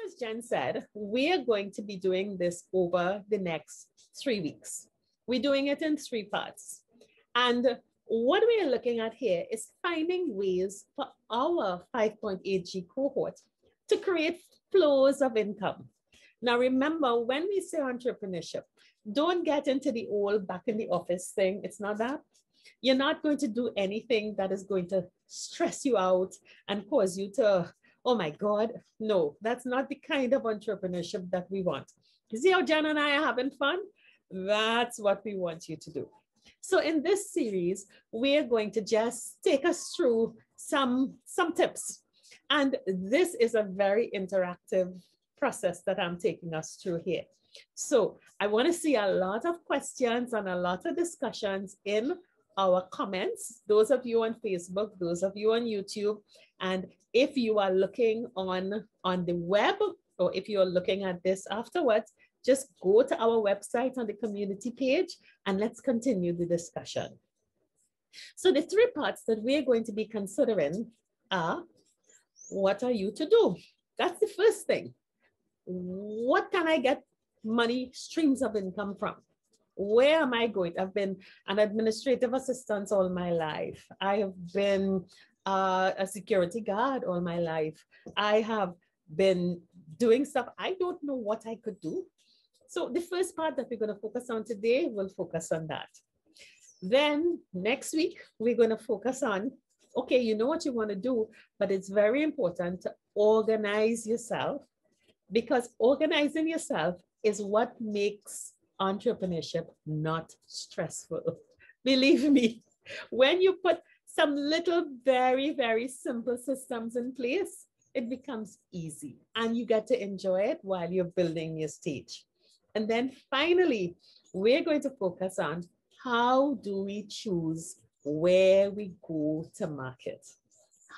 as Jen said, we are going to be doing this over the next 3 weeks. We're doing it in 3 parts. And what we are looking at here is finding ways for our 5.8G cohort to create flows of income. Now, remember, when we say entrepreneurship, don't get into the old back in the office thing. It's not that. You're not going to do anything that is going to stress you out and cause you to, oh my God, no, that's not the kind of entrepreneurship that we want. You see how Jen and I are having fun? That's what we want you to do. So in this series, we're going to just take us through some tips. And this is a very interactive process that I'm taking us through here. So I want to see a lot of questions and a lot of discussions in our comments, those of you on Facebook, those of you on YouTube. And if you are looking on the web, or if you are looking at this afterwards, just go to our website on the community page and let's continue the discussion. So the 3 parts that we're going to be considering are, what are you to do? That's the first thing. What can I get money streams of income from? Where am I going? I've been an administrative assistant all my life. I have been a security guard all my life. I have been doing stuff. I don't know what I could do. So the first part that we're going to focus on today, we'll focus on that. Then next week, we're going to focus on, okay, you know what you want to do, but it's very important to organize yourself, because organizing yourself is what makes entrepreneurship not stressful. Believe me, when you put some little very, very simple systems in place, it becomes easy and you get to enjoy it while you're building your stage. And then finally, we're going to focus on how do we choose where we go to market?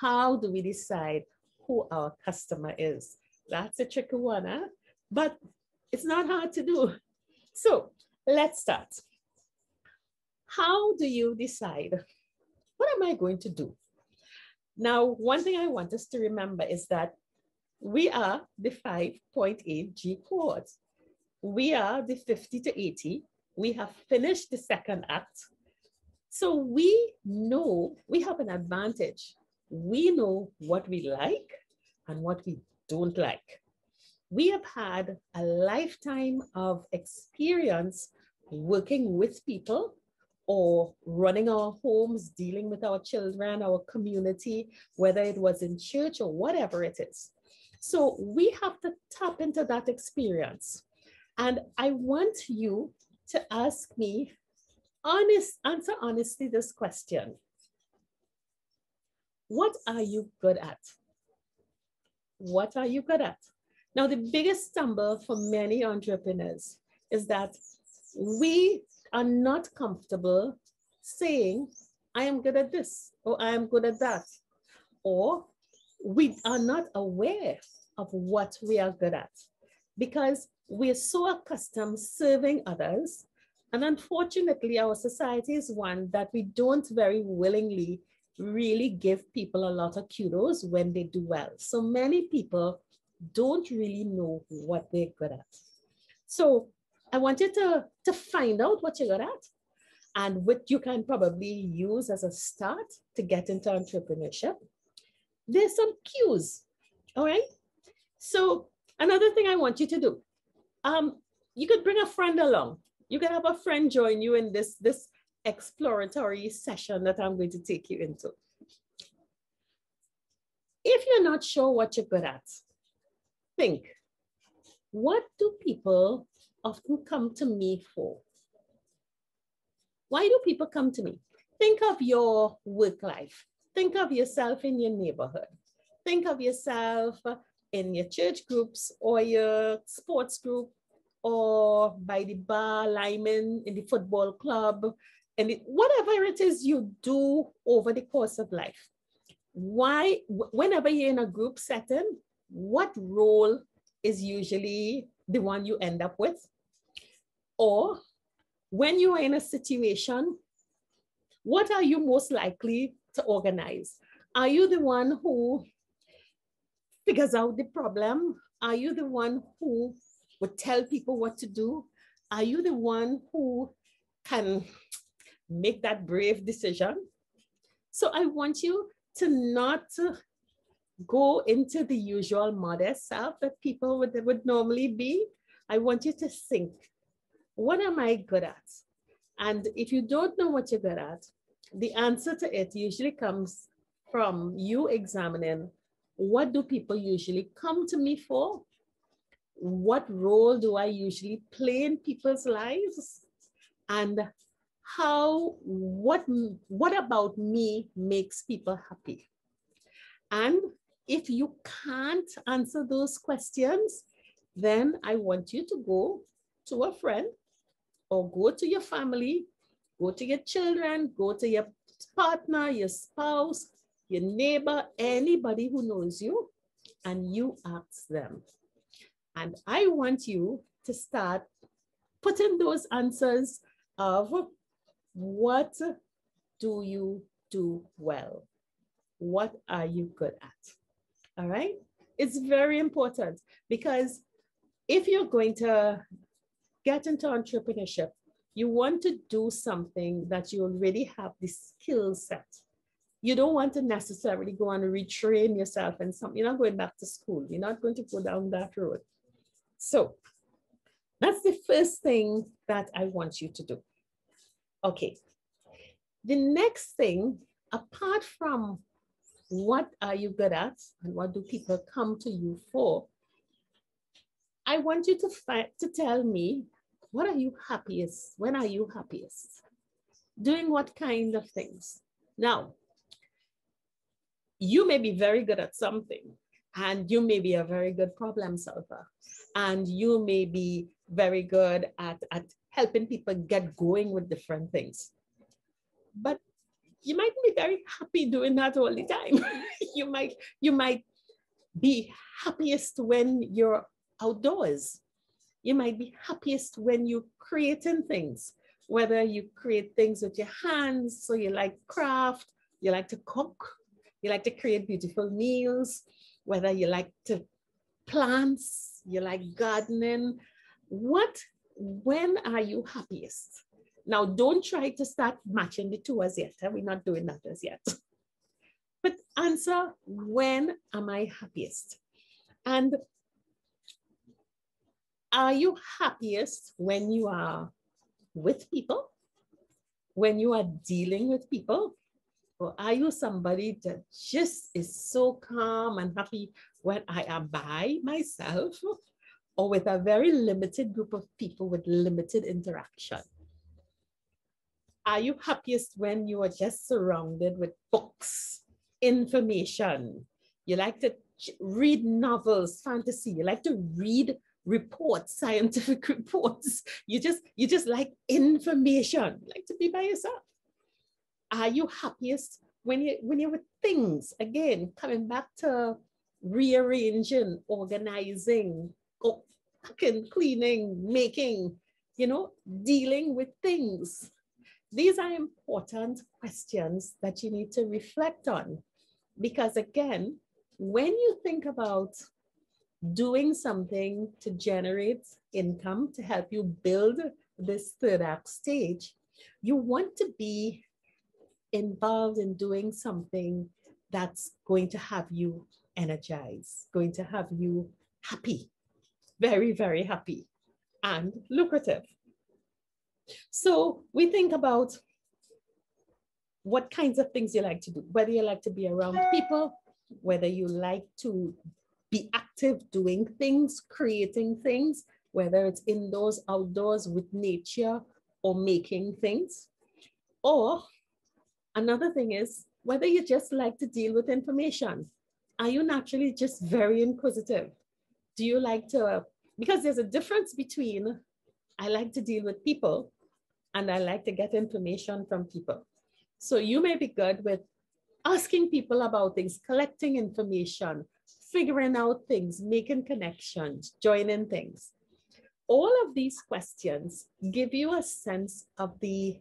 How do we decide who our customer is? That's a tricky one, huh? But it's not hard to do. So let's start. How do you decide, what am I going to do? Now, one thing I want us to remember is that we are the 5.8G cohort. We are the 50 to 80. We have finished the second act. So we know we have an advantage. We know what we like and what we don't like. We have had a lifetime of experience working with people or running our homes, dealing with our children, our community, whether it was in church or whatever it is. So we have to tap into that experience. And I want you to ask me, answer honestly this question. What are you good at? What are you good at? Now, the biggest stumble for many entrepreneurs is that we are not comfortable saying, I am good at this, or I am good at that, or we are not aware of what we are good at because we're so accustomed serving others. And unfortunately, our society is one that we don't very willingly really give people a lot of kudos when they do well. So many people don't really know what they're good at. So I want you to find out what you're good at and what you can probably use as a start to get into entrepreneurship. There's some cues, all right? So another thing I want you to do, you could bring a friend along. You can have a friend join you in this exploratory session that I'm going to take you into. If you're not sure what you're good at, think, what do people often come to me for? Why do people come to me? Think of your work life. Think of yourself in your neighborhood. Think of yourself in your church groups or your sports group or by the bar, lineman, in the football club, and whatever it is you do over the course of life. Why, whenever you're in a group setting, what role is usually the one you end up with? Or when you are in a situation, what are you most likely to organize? Are you the one who figures out the problem Are you the one who would tell people what to do? Are you the one who can make that brave decision? So I want you to not go into the usual modest self that people would normally be. I want you to think, what am I good at? And if you don't know what you're good at, the answer to it usually comes from you examining, what do people usually come to me for? What role do I usually play in people's lives? And what about me makes people happy? And if you can't answer those questions, then I want you to go to a friend or go to your family, go to your children, go to your partner, your spouse, your neighbor, anybody who knows you, and you ask them. And I want you to start putting those answers of, what do you do well? What are you good at? All right? It's very important, because if you're going to get into entrepreneurship, you want to do something that you already have the skill set. You don't want to necessarily go and retrain yourself and something. You're not going back to school. You're not going to go down that road. So that's the first thing that I want you to do. Okay. The next thing, apart from what are you good at and what do people come to you for, I want you to tell me, what are you happiest? When are you happiest? Doing what kind of things? Now, you may be very good at something, and you may be a very good problem solver, and you may be very good at helping people get going with different things. But you might be very happy doing that all the time. you might be happiest when you're outdoors. You might be happiest when you're creating things, whether you create things with your hands, so you like craft, you like to cook, you like to create beautiful meals, whether you like to plants, you like gardening. When are you happiest? Now, don't try to start matching the two as yet. We're not doing that as yet. But answer, when am I happiest? And are you happiest when you are with people? When you are dealing with people? Or are you somebody that just is so calm and happy when I am by myself, or with a very limited group of people with limited interaction? Are you happiest when you are just surrounded with books, information? You like to read novels, fantasy. You like to read reports, scientific reports. You just like information. You like to be by yourself. Are you happiest when you're with things? Again, coming back to rearranging, organizing, cooking, cleaning, making, dealing with things. These are important questions that you need to reflect on, because again, when you think about doing something to generate income to help you build this third act stage, you want to be involved in doing something that's going to have you energized, going to have you happy, very, very happy and lucrative. So we think about what kinds of things you like to do, whether you like to be around people, whether you like to be active doing things, creating things, whether it's indoors, outdoors with nature, or making things. Or another thing is whether you just like to deal with information. Are you naturally just very inquisitive? Do you like to, because there's a difference between I like to deal with people and I like to get information from people. So you may be good with asking people about things, collecting information, figuring out things, making connections, joining things. All of these questions give you a sense of the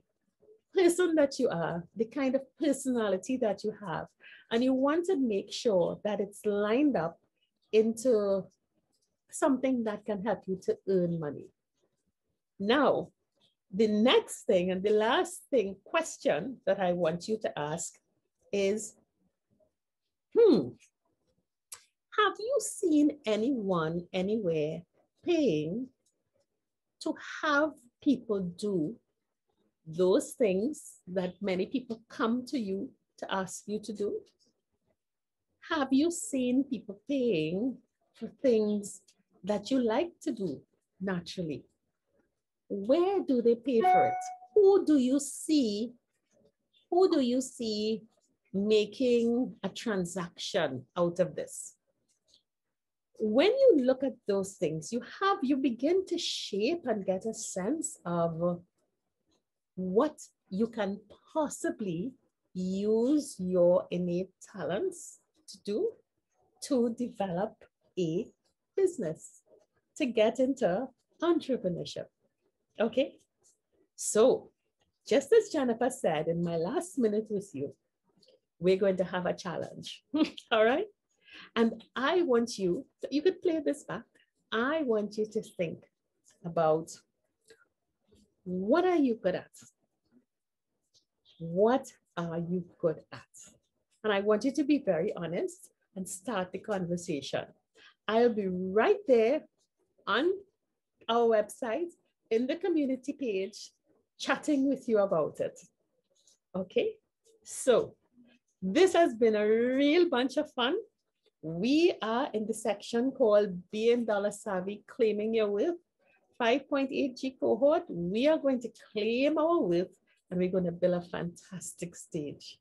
person that you are, the kind of personality that you have. And you want to make sure that it's lined up into something that can help you to earn money. Now, the next thing and the last thing question that I want you to ask is, have you seen anyone anywhere paying to have people do those things that many people come to you to ask you to do? Have you seen people paying for things that you like to do naturally? Where do they pay for it? Who do you see making a transaction out of this? When you look at those things, you begin to shape and get a sense of what you can possibly use your innate talents to do to develop a business, to get into entrepreneurship. Okay? So, just as Jennifer said in my last minute with you, we're going to have a challenge. All right? And I want you could play this back. I want you to think about, what are you good at? What are you good at? And I want you to be very honest and start the conversation. I'll be right there on our website in the community page, chatting with you about it. Okay? So this has been a real bunch of fun. We are in the section called Being Dollar Savvy, Claiming Your Wealth, 5.8G cohort. We are going to claim our wealth and we're going to build a fantastic stage.